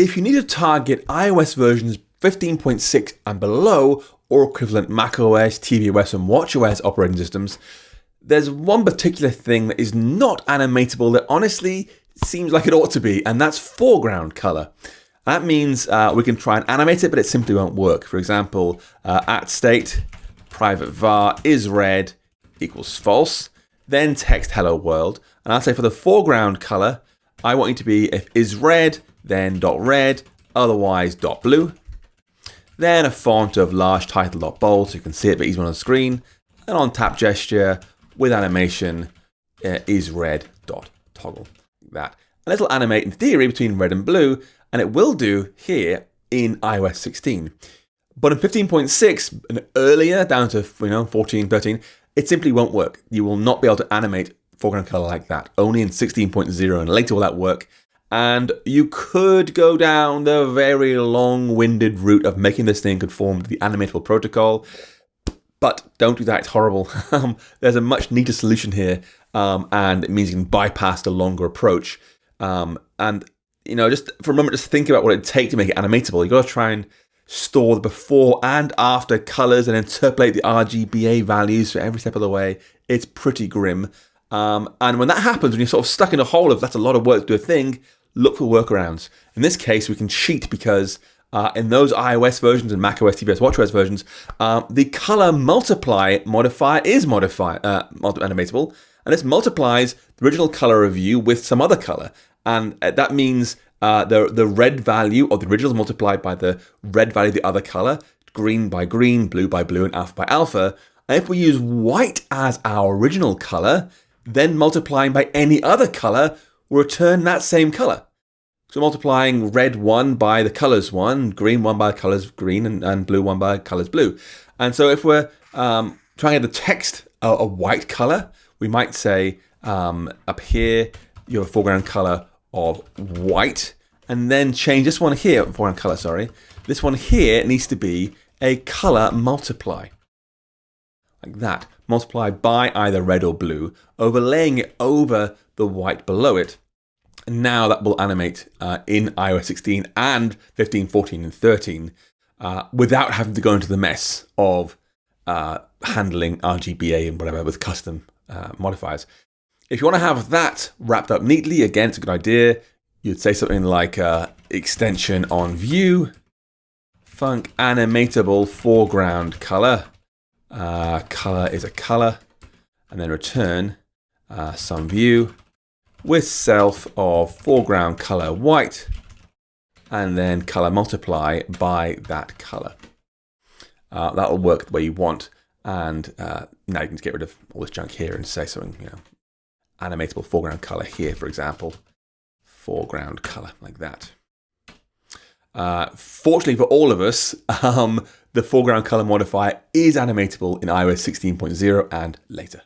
If you need to target iOS versions 15.6 and below, or equivalent macOS, tvOS, and watchOS operating systems, there's one particular thing that is not animatable that honestly seems like it ought to be, and that's foreground color. That means we can try and animate it, but it simply won't work. For example, at state, private var is red equals false, then text hello world, and I'll say for the foreground color, I want you to be if is red, then dot red, otherwise dot blue. Then a font of large title dot bold, so you can see it but easily on the screen. And on tap gesture with animation is red dot toggle. Like that. And it'll animate in theory between red and blue, and it will do here in iOS 16. But in 15.6 and earlier, down to 14, 13, it simply won't work. You will not be able to animate foreground color like that. Only in 16.0 and later will that work. And you could go down the very long-winded route of making this thing conform to the animatable protocol, but don't do that, it's horrible. There's a much neater solution here, and it means you can bypass the longer approach. And just for a moment, just think about what it'd take to make it animatable. You've got to try and store the before and after colors and interpolate the RGBA values for every step of the way. It's pretty grim. And when that happens, when you're sort of stuck in a hole of that's a lot of work to do a thing, look for workarounds. In this case, we can cheat because in those iOS versions and macOS, tvOS, watchOS versions, the color multiply modifier is animatable, and this multiplies the original color of view with some other color, and that means the red value of the original is multiplied by the red value of the other color, green by green, blue by blue, and alpha by alpha. And if we use white as our original color, then multiplying by any other color will return that same color. So multiplying red 1 by the colors 1, green 1 by the colors green, and blue 1 by the colors blue. And so if we're trying to get the text a white color, we might say up here, you have a foreground color of white, and then change this one here, foreground color, sorry. This one here needs to be a color multiply. Like that, multiplied by either red or blue, overlaying it over the white below it. And now that will animate in iOS 16 and 15, 14, and 13 without having to go into the mess of handling RGBA and whatever with custom modifiers. If you want to have that wrapped up neatly, again, it's a good idea. You'd say something like extension on view, func animatable foreground color. Color is a color, and then return some view with self of foreground color white, and then color multiply by that color. That'll work the way you want, and now you can just get rid of all this junk here and say something, animatable foreground color here, for example, foreground color like that. Fortunately for all of us, the foreground color modifier is animatable in iOS 16.0 and later.